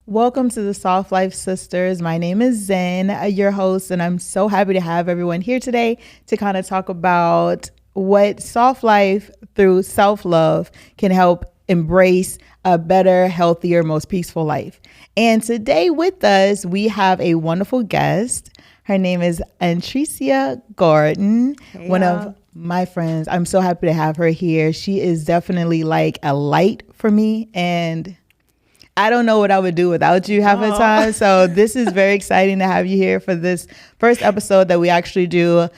Welcome to the Soft Life Sisters. My name is Zen, your host, and I'm so happy to have everyone here today to kind of talk about what soft life through self-love can help embrace a better, healthier, most peaceful life. And today with us, we have a wonderful guest. Her name is Antricia Gordon, one of my friends. I'm so happy to have her here. She is definitely like a light for me, and I don't know what I would do without you half the time. So this is very exciting to have you here for this first episode that we actually do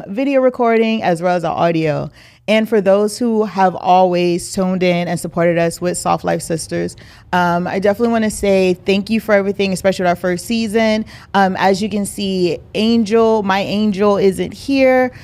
video recording as well as our audio. And for those who have always tuned in and supported us with Soft Life Sisters, I definitely want to say thank you for everything, especially with our first season. As you can see, my angel isn't here.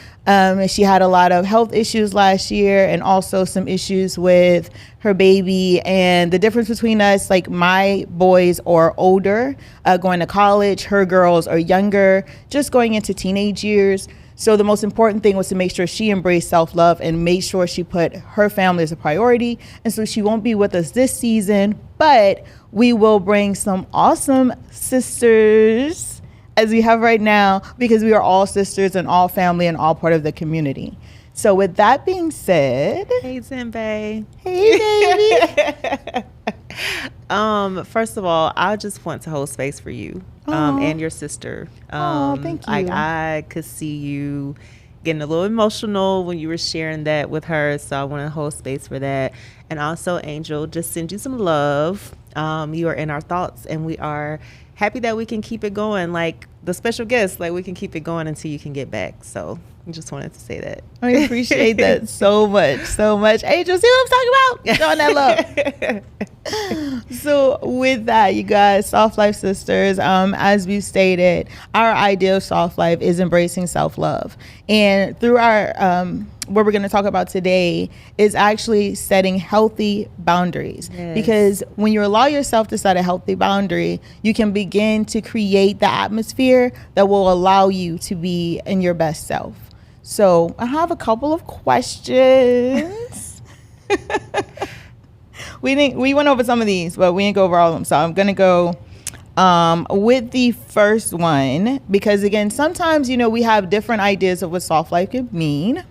She had a lot of health issues last year and also some issues with her baby. And the difference between us, like my boys are older, going to college, her girls are younger, just going into teenage years. So the most important thing was to make sure she embraced self-love and made sure she put her family as a priority. And so she won't be with us this season, but we will bring some awesome sisters as we have right now, because we are all sisters and all family and all part of the community. So with that being said, hey Zenbei. Hey baby. First of all, I just want to hold space for you and your sister. Thank you. Like I could see you getting a little emotional when you were sharing that with her, so I want to hold space for that. And also, Angel, just send you some love. You are in our thoughts, and we are happy that we can keep it going, like the special guest, like we can keep it going until you can get back. So I just wanted to say that. I appreciate that so much. Angel, see what I'm talking about? Showing that love. So with that, you guys, Soft Life Sisters, as we stated, our idea of soft life is embracing self-love. And through our what we're going to talk about today is actually setting healthy boundaries. Yes. Because when you allow yourself to set a healthy boundary, you can begin to create the atmosphere that will allow you to be in your best self. So I have a couple of questions. We went over some of these, but we didn't go over all of them. So I'm going to go with the first one, because again, sometimes, we have different ideas of what soft life could mean.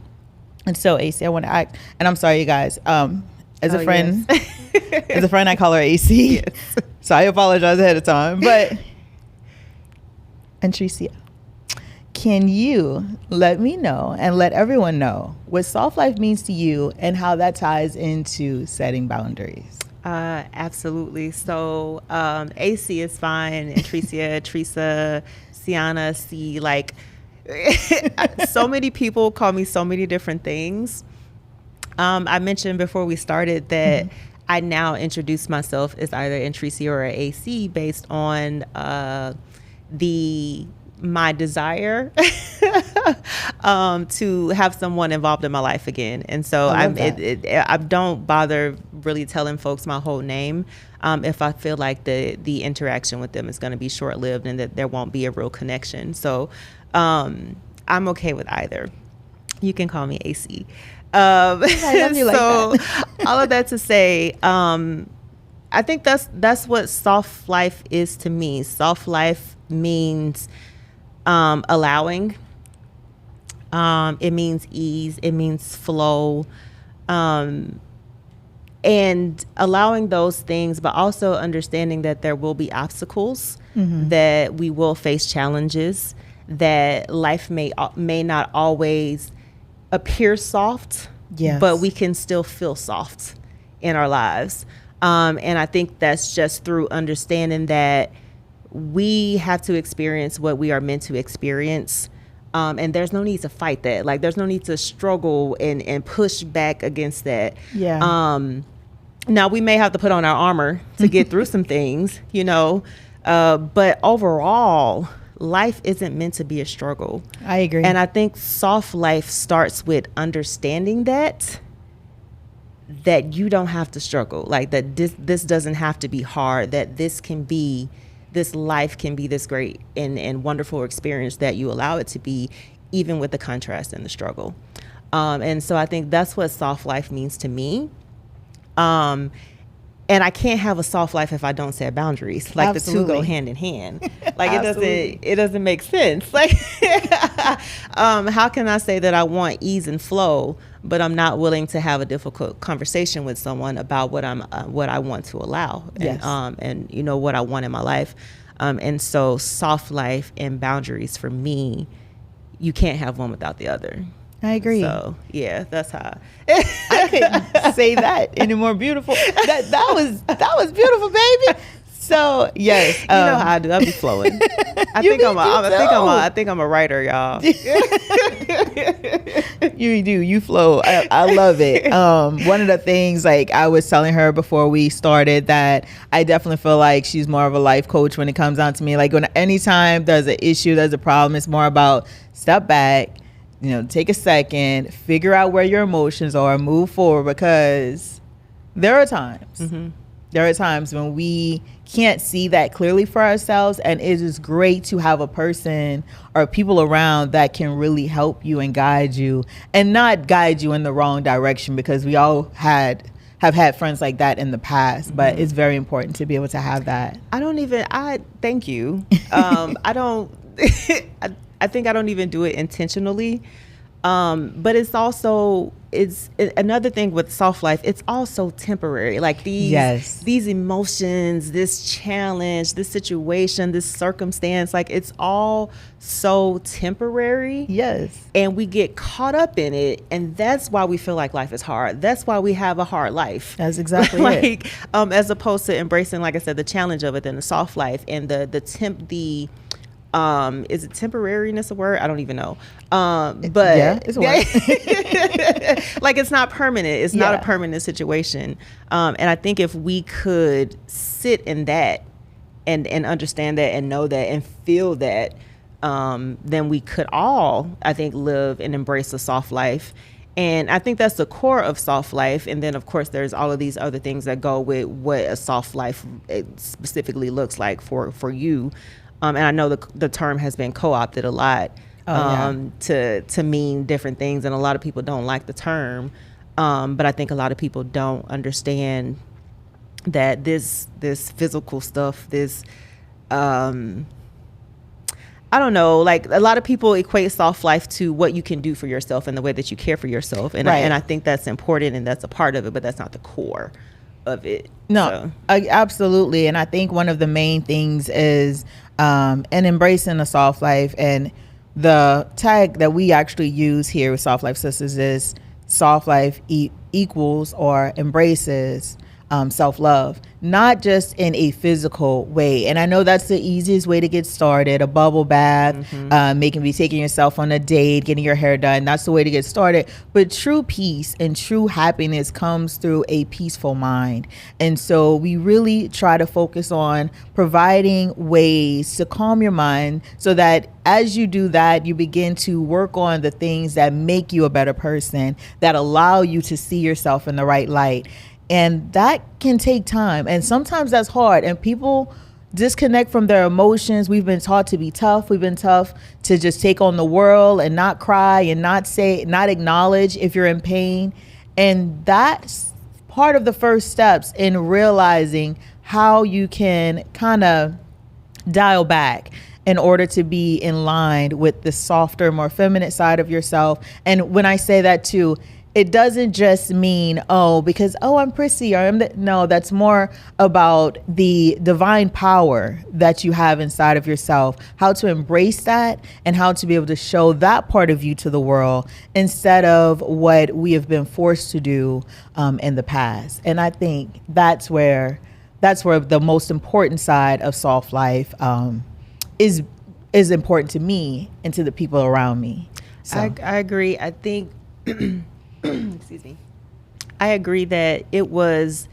And so AC, I want to act, and I'm sorry, you guys, as a friend, yes. As a friend, I call her AC. Yes. So I apologize ahead of time, but Antricia, can you let me know and let everyone know what soft life means to you and how that ties into setting boundaries? Absolutely. So AC is fine. Antricia, Teresa, Sienna, C, like so many people call me so many different things. I mentioned before we started that I now introduce myself as either Antricia or AC based on my desire to have someone involved in my life again. And so I don't bother really telling folks my whole name if I feel like the interaction with them is going to be short-lived and that there won't be a real connection. So I'm okay with either. You can call me AC. I love you like that. All of that to say, I think that's what soft life is to me. Soft life means allowing. It means ease. It means flow. And allowing those things, but also understanding that there will be obstacles, that we will face challenges, that life may not always appear soft, yes, but we can still feel soft in our lives. And I think that's just through understanding that we have to experience what we are meant to experience. And there's no need to fight that. Like, there's no need to struggle and push back against that. Yeah. Now, we may have to put on our armor to get through some things, but overall, life isn't meant to be a struggle. I agree. And I think soft life starts with understanding that you don't have to struggle, like that this doesn't have to be hard, that this life can be this great and wonderful experience that you allow it to be, even with the contrast and the struggle. And so I think that's what soft life means to me. And I can't have a soft life if I don't set boundaries. Like Absolutely. the two go hand in hand. Like Absolutely. it doesn't make sense. Like how can I say that I want ease and flow, but I'm not willing to have a difficult conversation with someone about what I want to allow, Yes. and you know what I want in my life. And so soft life and boundaries for me, you can't have one without the other. I agree. So yeah, that's how. I couldn't say that any more beautiful. That was beautiful, baby. So yes, You know how I do. I be flowing. I think I'm a writer, y'all. You do. You flow. I love it. One of the things, like I was telling her before we started, that I definitely feel like she's more of a life coach when it comes down to me. Like anytime there's an issue, there's a problem, it's more about step back, take a second, figure out where your emotions are, move forward, because there are times. Mm-hmm. There are times when we can't see that clearly for ourselves, and it is great to have a person or people around that can really help you and guide you, and not guide you in the wrong direction, because we all have had friends like that in the past. Mm-hmm. But it's very important to be able to have that. Thank you. I think I don't even do it intentionally. But it's another thing with soft life. It's also temporary. Like these emotions, this challenge, this situation, this circumstance, like it's all so temporary. Yes. And we get caught up in it. And that's why we feel like life is hard. That's why we have a hard life. That's exactly it. As opposed to embracing, like I said, the challenge of it and the soft life and is it temporariness a word? I don't even know. But yeah, it's a word. Like it's not permanent. It's not a permanent situation. And I think if we could sit in that and understand that and know that and feel that, then we could all, I think, live and embrace a soft life. And I think that's the core of soft life. And then, of course, there's all of these other things that go with what a soft life specifically looks like for you. And I know the term has been co-opted a lot to mean different things. And a lot of people don't like the term. But I think a lot of people don't understand that this physical stuff, I don't know, like a lot of people equate soft life to what you can do for yourself and the way that you care for yourself. And, right. I think that's important and that's a part of it, but that's not the core of it. No, absolutely. And I think one of the main things is and embracing a soft life, and the tag that we actually use here with Soft Life Sisters is soft life equals or embraces self-love, not just in a physical way. And I know that's the easiest way to get started, a bubble bath, taking yourself on a date, getting your hair done. That's the way to get started. But true peace and true happiness comes through a peaceful mind. And so we really try to focus on providing ways to calm your mind so that as you do that, you begin to work on the things that make you a better person, that allow you to see yourself in the right light. And that can take time. And sometimes that's hard. And people disconnect from their emotions. We've been taught to be tough. We've been tough to just take on the world and not cry and not acknowledge if you're in pain. And that's part of the first steps in realizing how you can kind of dial back in order to be in line with the softer, more feminine side of yourself. And when I say that too, it doesn't just mean, because I'm prissy, or no, that's more about the divine power that you have inside of yourself, how to embrace that and how to be able to show that part of you to the world instead of what we have been forced to do in the past. And I think that's where the most important side of soft life is important to me and to the people around me. So. I agree. I think excuse me. I agree that it was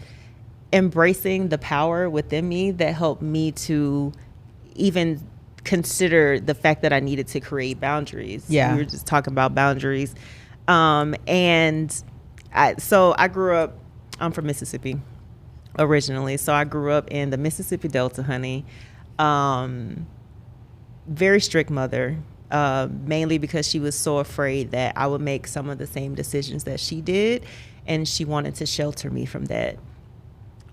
embracing the power within me that helped me to even consider the fact that I needed to create boundaries. Yeah. We were just talking about boundaries. And I grew up, I'm from Mississippi originally. So I grew up in the Mississippi Delta, honey. Very strict mother. Mainly because she was so afraid that I would make some of the same decisions that she did, and she wanted to shelter me from that.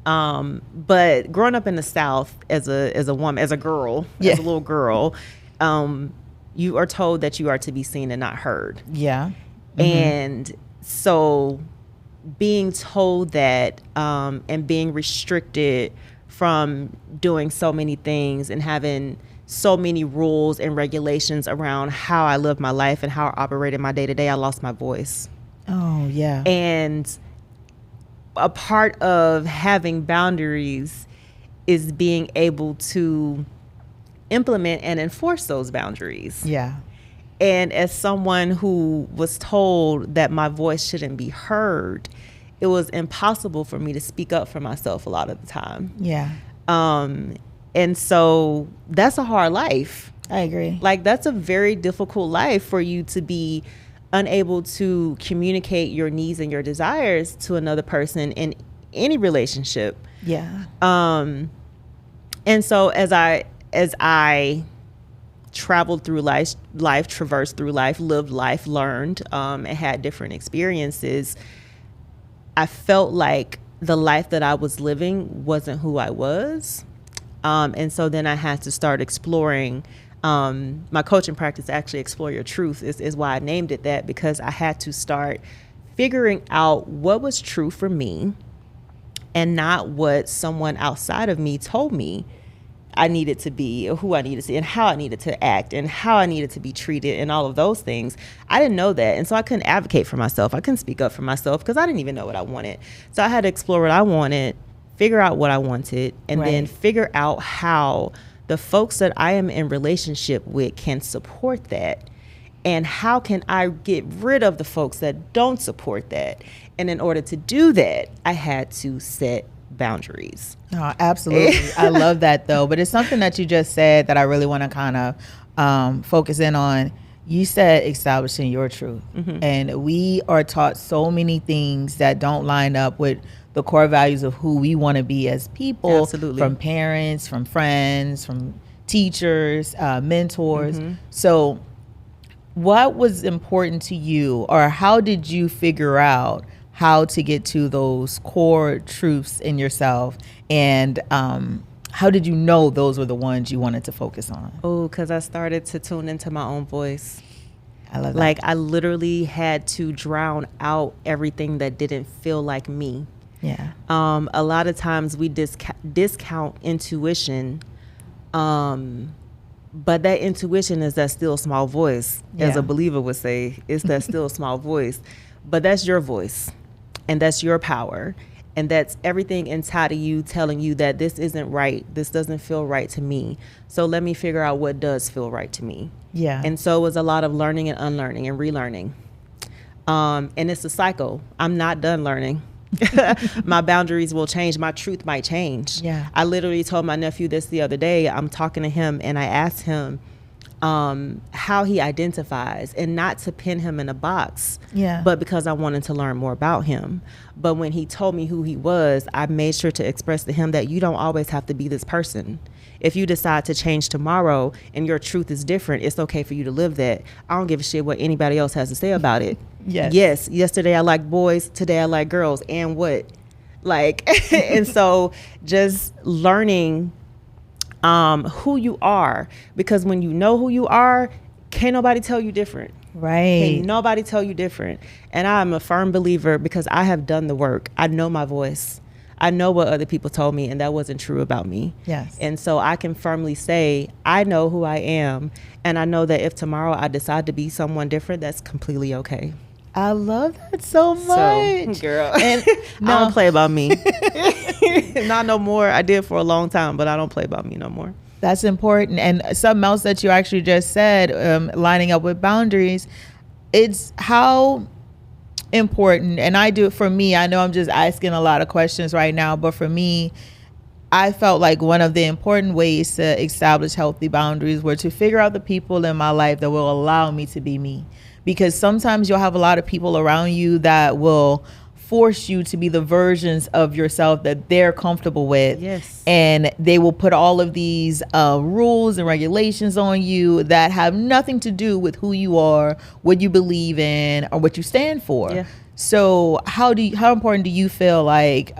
But growing up in the South as a woman, as a girl, as a little girl, you are told that you are to be seen and not heard. Yeah. And so being told that, and being restricted from doing so many things and having so many rules and regulations around how I live my life and how I operated my day to day, I lost my voice. Oh, yeah. And a part of having boundaries is being able to implement and enforce those boundaries. Yeah. And as someone who was told that my voice shouldn't be heard, it was impossible for me to speak up for myself a lot of the time. Yeah. And so that's a hard life. I agree. Like, that's a very difficult life for you to be unable to communicate your needs and your desires to another person in any relationship. Yeah. And so as I traveled through life, traversed through life, lived life, learned, and had different experiences, I felt like the life that I was living wasn't who I was. And so then I had to start exploring. My coaching practice, actually, Explore Your Truth, is why I named it that, because I had to start figuring out what was true for me and not what someone outside of me told me I needed to be, or who I needed to be, and how I needed to act, and how I needed to be treated, and all of those things. I didn't know that. And so I couldn't advocate for myself. I couldn't speak up for myself because I didn't even know what I wanted. So I had to explore what I wanted, figure out what I wanted, and then figure out how the folks that I am in relationship with can support that. And how can I get rid of the folks that don't support that? And in order to do that, I had to set boundaries. Oh, absolutely. I love that, though. But it's something that you just said that I really want to kind of focus in on. You said establishing your truth. And we are taught so many things that don't line up with the core values of who we want to be as people. Absolutely. From parents, from friends, from teachers, mentors. So what was important to you, or how did you figure out how to get to those core truths in yourself? And how did you know those were the ones you wanted to focus on? Oh, because I started to tune into my own voice. I love that. Like, I literally had to drown out everything that didn't feel like me. Yeah. A lot of times we discount intuition, but that intuition is that still small voice, as a believer would say. It's that still small voice, but that's your voice, and that's your power, and that's everything inside of you telling you that this isn't right. This doesn't feel right to me. So let me figure out what does feel right to me. Yeah. And so it was a lot of learning and unlearning and relearning. And it's a cycle. I'm not done learning. My boundaries will change. My truth might change. Yeah. I literally told my nephew this the other day. I'm talking to him and I asked him how he identifies, and not to pin him in a box, but because I wanted to learn more about him. But when he told me who he was, I made sure to express to him that you don't always have to be this person. If you decide to change tomorrow and your truth is different, it's okay for you to live that. I don't give a shit what anybody else has to say about it. Yes. Yesterday I liked boys. Today I like girls. And what? Like, and so just learning who you are, because when you know who you are, can't nobody tell you different. Right. Can't nobody tell you different. And I'm a firm believer, because I have done the work. I know my voice. I know what other people told me, and that wasn't true about me. Yes. And so I can firmly say, I know who I am. And I know that if tomorrow I decide to be someone different, that's completely okay. I love that so much. So, girl, and I don't play about me. Not no more. I did for a long time, but I don't play about me no more. That's important. And something else that you actually just said, lining up with boundaries, it's how important, and I do it for me. I know I'm just asking a lot of questions right now, but for me, I felt like one of the important ways to establish healthy boundaries were to figure out the people in my life that will allow me to be me. Because sometimes you'll have a lot of people around you that will force you to be the versions of yourself that they're comfortable with. Yes. And they will put all of these rules and regulations on you that have nothing to do with who you are, what you believe in, or what you stand for. Yeah. So how important do you feel like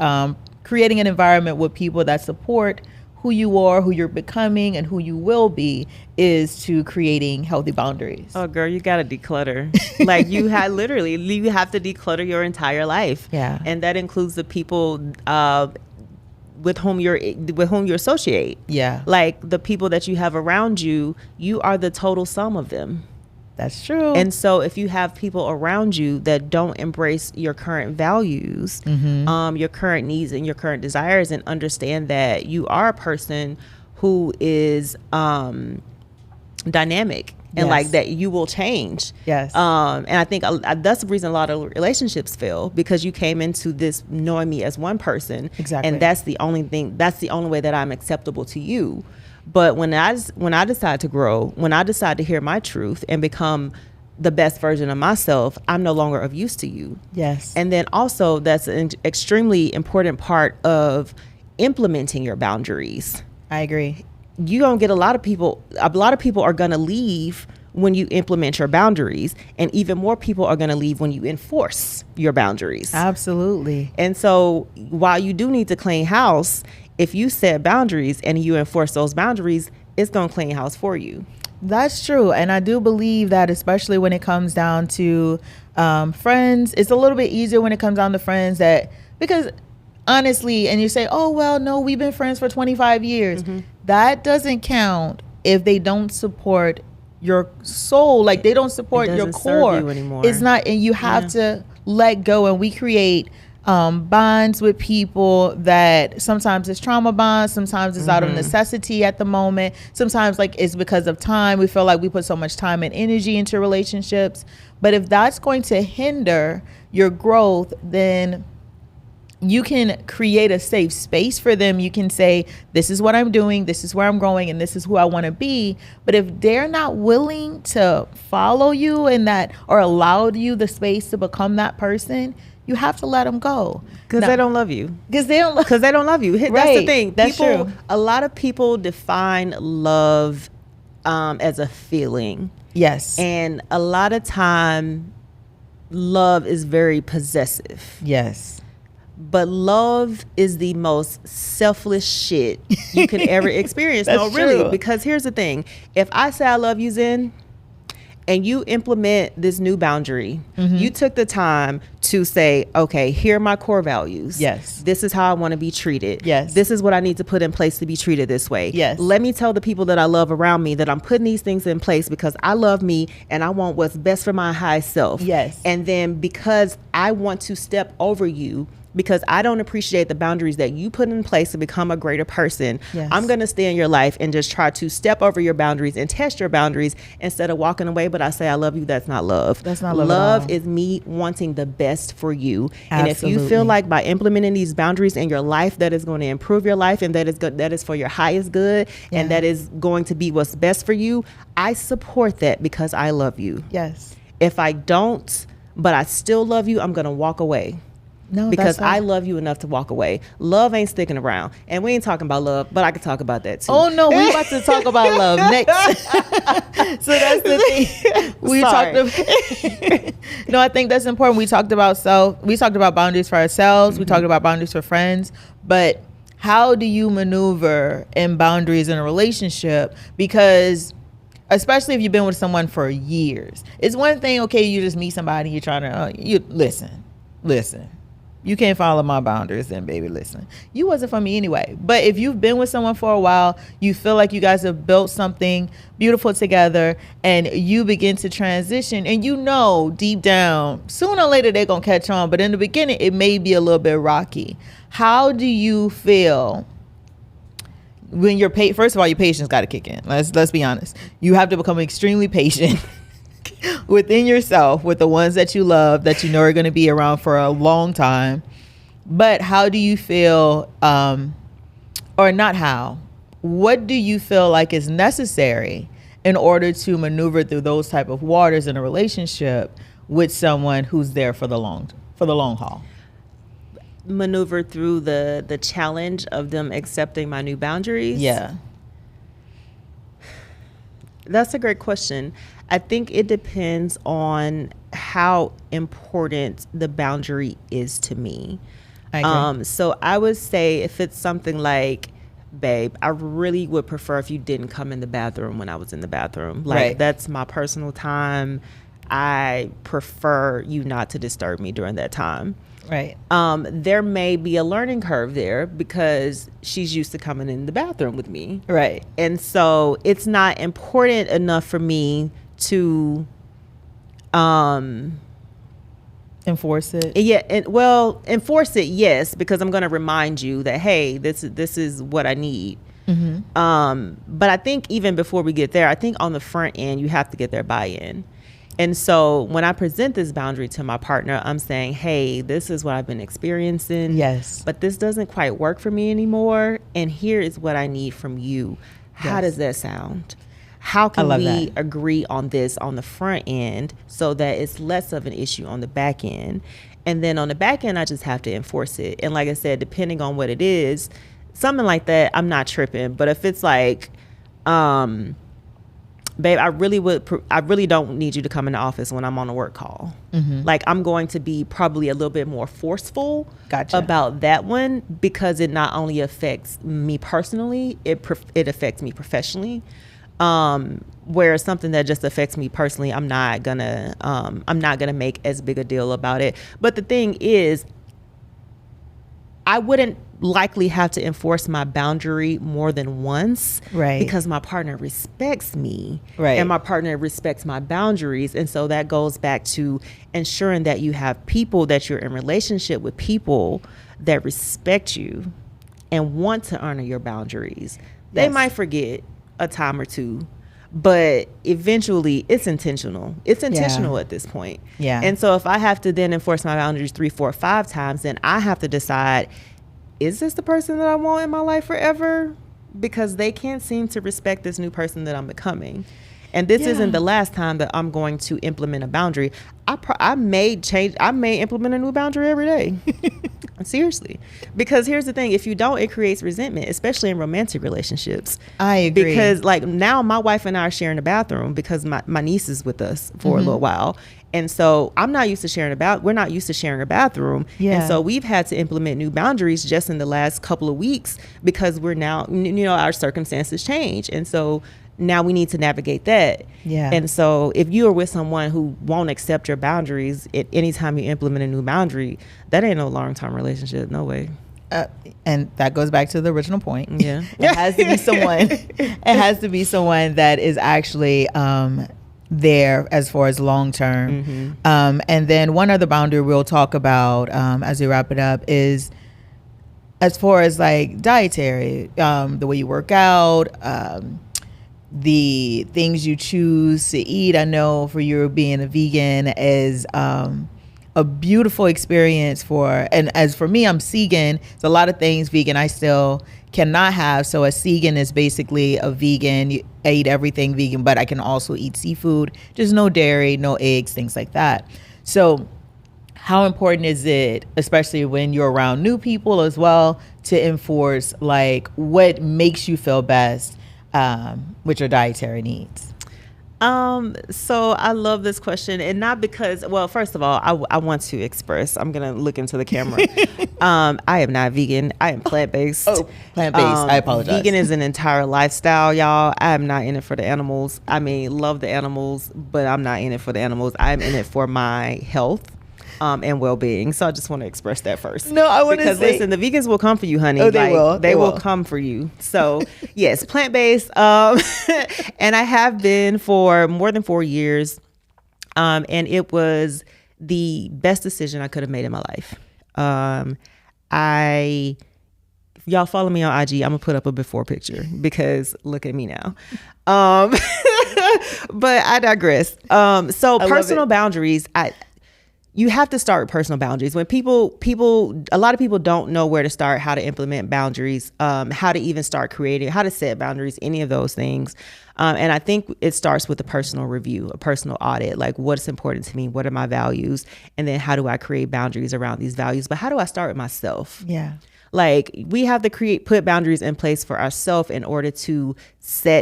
creating an environment with people that support who you are, who you're becoming, and who you will be is to creating healthy boundaries. Oh, girl, you got to declutter. Like you have you have to declutter your entire life. Yeah. And that includes the people with whom you associate. Yeah. Like the people that you have around you, you are the total sum of them. That's true. And so if you have people around you that don't embrace your current values, your current needs and your current desires, and understand that you are a person who is dynamic and like that you will change. Yes. And I think that's the reason a lot of relationships fail, because you came into this knowing me as one person. Exactly. And that's the only way that I'm acceptable to you. But when I decide to grow, when I decide to hear my truth and become the best version of myself, I'm no longer of use to you. Yes. And then also that's an extremely important part of implementing your boundaries. I agree. You don't get a lot of people are going to leave when you implement your boundaries, and even more people are going to leave when you enforce your boundaries. Absolutely. And so while you do need to clean house, if you set boundaries and you enforce those boundaries, it's going to clean house for you. That's true. And I do believe that, especially when it comes down to friends, it's a little bit easier when it comes down to friends because honestly, and you say, oh, well, no, we've been friends for 25 years. That doesn't count if they don't support your soul. Like they don't support your core. Serve you anymore. It's not, and you have to let go. And we create bonds with people that sometimes it's trauma bonds, sometimes it's out of necessity at the moment, sometimes like it's because of time. We feel like we put so much time and energy into relationships, but if that's going to hinder your growth, then you can create a safe space for them. You can say, this is what I'm doing, this is where I'm going, and this is who I want to be. But if they're not willing to follow you and that, or allow you the space to become that person, you have to let them go. Because they don't love you. Because they don't love you. That's Right. the thing. That's true. A lot of people define love as a feeling. Yes. And a lot of time, love is very possessive. Yes. But love is the most selfless shit you can ever experience. That's No, really. true. Because here's the thing. If I say I love you, Zen, and you implement this new boundary, you took the time to say, okay, here are my core values. Yes. This is how I want to be treated. Yes. This is what I need to put in place to be treated this way. Yes. Let me tell the people that I love around me that I'm putting these things in place because I love me and I want what's best for my high self. Yes. And then because I want to step over you, because I don't appreciate the boundaries that you put in place to become a greater person, Yes. I'm going to stay in your life and just try to step over your boundaries and test your boundaries instead of walking away. But I say, I love you. That's not love. That's not love at Love all. is me wanting the best for you. And if you Absolutely. feel like by implementing these boundaries in your life, that is going to improve your life and that is good, that is for your highest good, and Yeah. that is going to be what's best for you, I support that because I love you. Yes. If I don't, but I still love you, I'm going to walk away. No, Because that's not- I love you enough to walk away. Love ain't sticking around. And we ain't talking about love, but I could talk about that too. Oh no, we about to talk about love next. So that's the thing. We Sorry. talked No, I think that's important. We talked about boundaries for ourselves. We talked about boundaries for friends. But how do you maneuver in boundaries in a relationship? Because especially if you've been with someone for years, it's one thing, okay, you just meet somebody, you're trying to listen. You can't follow my boundaries then, baby, listen. You wasn't for me anyway. But if you've been with someone for a while, you feel like you guys have built something beautiful together, and you begin to transition, and you know deep down, sooner or later they're going to catch on. But in the beginning, it may be a little bit rocky. How do you feel when you're first of all, your patience got to kick in. Let's be honest. You have to become extremely patient within yourself with the ones that you love, that you know are going to be around for a long time. But how do you feel, or not how, what do you feel like is necessary in order to maneuver through those type of waters in a relationship with someone who's there for the long haul? Maneuver through the challenge of them accepting my new boundaries? Yeah. That's a great question. I think it depends on how important the boundary is to me. I agree. So I would say if it's something like, babe, I really would prefer if you didn't come in the bathroom when I was in the bathroom. Like, Right. that's my personal time. I prefer you not to disturb me during that time. Right. There may be a learning curve there because she's used to coming in the bathroom with me. Right. And so it's not important enough for me to Enforce it. yeah, well, enforce it, yes, because I'm going to remind you that, hey, this is what I need. But I think even before we get there, I think on the front end, you have to get their buy-in. And so when I present this boundary to my partner, I'm saying, hey, this is what I've been experiencing. Yes. But this doesn't quite work for me anymore. And here is what I need from you. How does that sound? How can we agree on this on the front end so that it's less of an issue on the back end? And then on the back end, I just have to enforce it. And like I said, depending on what it is, something like that, I'm not tripping. But if it's like, babe, I really don't need you to come in the office when I'm on a work call. Like, I'm going to be probably a little bit more forceful about that one, because it not only affects me personally, it affects me professionally. Whereas something that just affects me personally, I'm not gonna make as big a deal about it. But the thing is, I wouldn't likely have to enforce my boundary more than once, right? Because my partner respects me, right? And my partner respects my boundaries. And so that goes back to ensuring that you have people, that you're in relationship with people that respect you and want to honor your boundaries. They might forget a time or two, but eventually it's intentional. It's intentional at this point. Yeah. And so if I have to then enforce my boundaries 3, 4, 5 times, then I have to decide, is this the person that I want in my life forever? Because they can't seem to respect this new person that I'm becoming. And this isn't the last time that I'm going to implement a boundary. I may implement a new boundary every day. Seriously. Because here's the thing, if you don't, it creates resentment, especially in romantic relationships. I agree. Because like now my wife and I are sharing a bathroom because my niece is with us for a little while. And so we're not used to sharing a bathroom. Yeah. And so we've had to implement new boundaries just in the last couple of weeks because we're now, our circumstances change. And so now we need to navigate that. Yeah. And so if you are with someone who won't accept your boundaries at any time you implement a new boundary, that ain't no long-term relationship. No way. And that goes back to the original point. Yeah. It has to be someone. It has to be someone that is actually there as far as long term. And then one other boundary we'll talk about as we wrap it up is as far as like dietary, the way you work out, the things you choose to eat. I know for you, being a vegan is a beautiful experience and as for me, I'm Segan. It's a lot of things vegan I still cannot have. So a Segan is basically a vegan. I eat everything vegan, but I can also eat seafood, just no dairy, no eggs, things like that. So how important is it, especially when you're around new people as well, to enforce like what makes you feel best with your dietary needs? So I love this question, and not because, well, first of all, I want to express, I'm going to look into the camera. I am not vegan. I am plant-based. Oh, plant-based. I apologize. Vegan is an entire lifestyle, y'all. I am not in it for the animals. I mean, love the animals, but I'm not in it for the animals. I'm in it for my health. And well-being. So I just want to express that first. No, I want to say, listen, the vegans will come for you, honey. Oh, they will. They will come for you. So yes, plant-based. And I have been for more than 4 years. And it was the best decision I could have made in my life. If y'all follow me on IG, I'm gonna put up a before picture because look at me now. But I digress. So personal boundaries, you have to start with personal boundaries. When a lot of people don't know where to start, how to implement boundaries, how to even start creating, how to set boundaries, any of those things. And I think it starts with a personal review, a personal audit, like what's important to me, what are my values, and then how do I create boundaries around these values? But how do I start with myself? Yeah. Like we have to put boundaries in place for ourselves in order to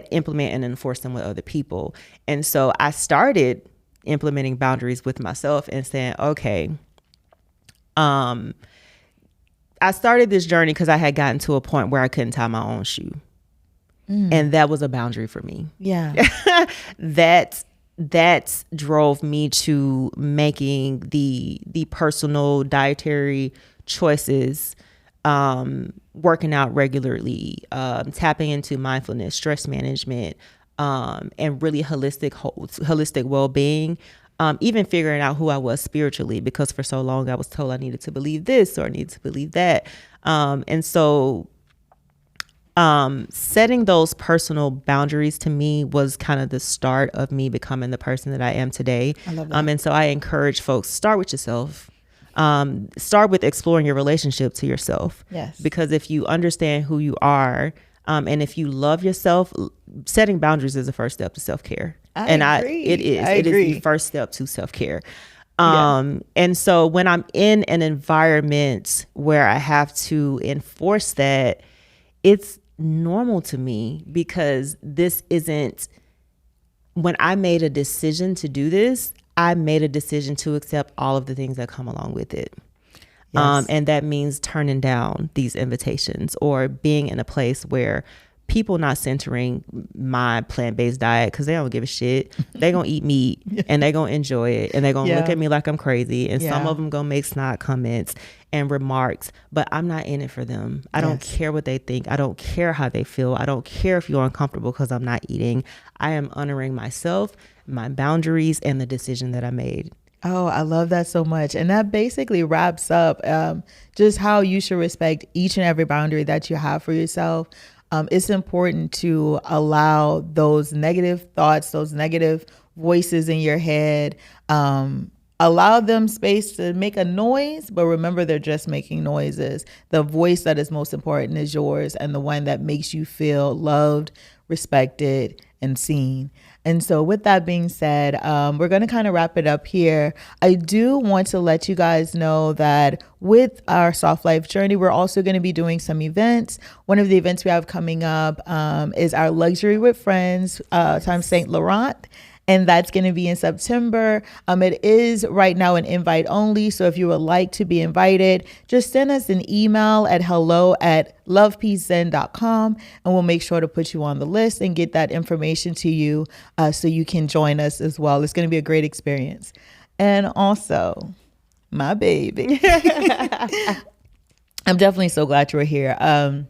implement and enforce them with other people. And so I started implementing boundaries with myself and saying, okay, I started this journey because I had gotten to a point where I couldn't tie my own shoe. And that was a boundary for me. Yeah. That drove me to making the personal dietary choices, working out regularly, tapping into mindfulness, stress management, and really holistic well-being. Even figuring out who I was spiritually, because for so long I was told I needed to believe this or I needed to believe that. And so setting those personal boundaries to me was kind of the start of me becoming the person that I am today. I love that. And so I encourage folks, start with yourself. Start with exploring your relationship to yourself. Yes. Because if you understand who you are, and if you love yourself, setting boundaries is the first step to self-care. Agree. It is the first step to self-care. Yeah. And so when I'm in an environment where I have to enforce that, it's normal to me, because this isn't, when I made a decision to do this, I made a decision to accept all of the things that come along with it. Yes. And that means turning down these invitations, or being in a place where people not centering my plant-based diet, because they don't give a shit. They gonna eat meat and they gonna enjoy it, and they gonna look at me like I'm crazy, and some of them gonna make snide comments and remarks, but I'm not in it for them. I don't care what they think. I don't care how they feel. I don't care if you're uncomfortable because I'm not eating. I am honoring myself, my boundaries, and the decision that I made. Oh, I love that so much. And that basically wraps up just how you should respect each and every boundary that you have for yourself. It's important to allow those negative thoughts, those negative voices in your head, allow them space to make a noise, but remember they're just making noises. The voice that is most important is yours, and the one that makes you feel loved, respected, and seen. And so with that being said, we're going to kind of wrap it up here. I do want to let you guys know that with our Soft Life journey, we're also going to be doing some events. One of the events we have coming up is our Luxury with Friends times St. Laurent. And that's going to be in September. It is right now an invite only. So if you would like to be invited, just send us an email at hello@lovepeacezen.com, and we'll make sure to put you on the list and get that information to you so you can join us as well. It's going to be a great experience. And also, my baby. I'm definitely so glad you were here. I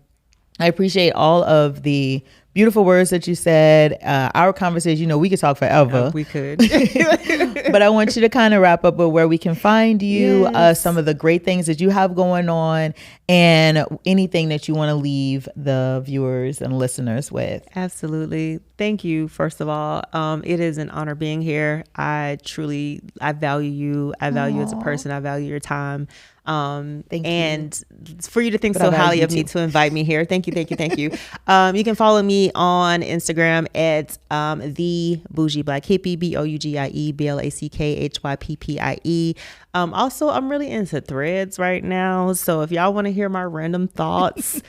appreciate all of the beautiful words that you said. Our conversation, we could talk forever. We could. But I want you to kind of wrap up with where we can find you, some of the great things that you have going on, and anything that you want to leave the viewers and listeners with. Absolutely. Thank you, first of all. It is an honor being here. I value you. I value you as a person. I value your time. Thank you. And for you to think so highly of me to invite me here. Thank you. You can follow me on Instagram at the Bougie Black Hippie, BOUGIE BLACKHYPPIE. Also, I'm really into Threads right now, so if y'all want to hear my random thoughts,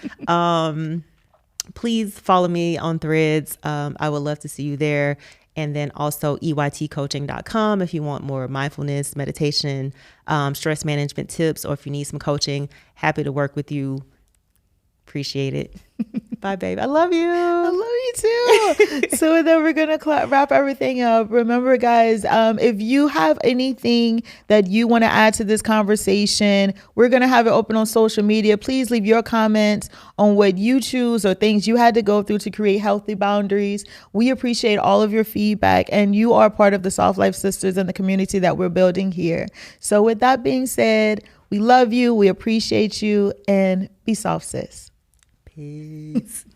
please follow me on Threads. I would love to see you there. And then also EYTcoaching.com if you want more mindfulness, meditation, stress management tips, or if you need some coaching. Happy to work with you. Appreciate it. Bye, babe. I love you. I love you too. So then we're going to wrap everything up. Remember, guys, if you have anything that you want to add to this conversation, we're going to have it open on social media. Please leave your comments on what you choose or things you had to go through to create healthy boundaries. We appreciate all of your feedback, and you are part of the Soft Life Sisters and the community that we're building here. So with that being said, we love you. We appreciate you, and be soft, sis. Peace.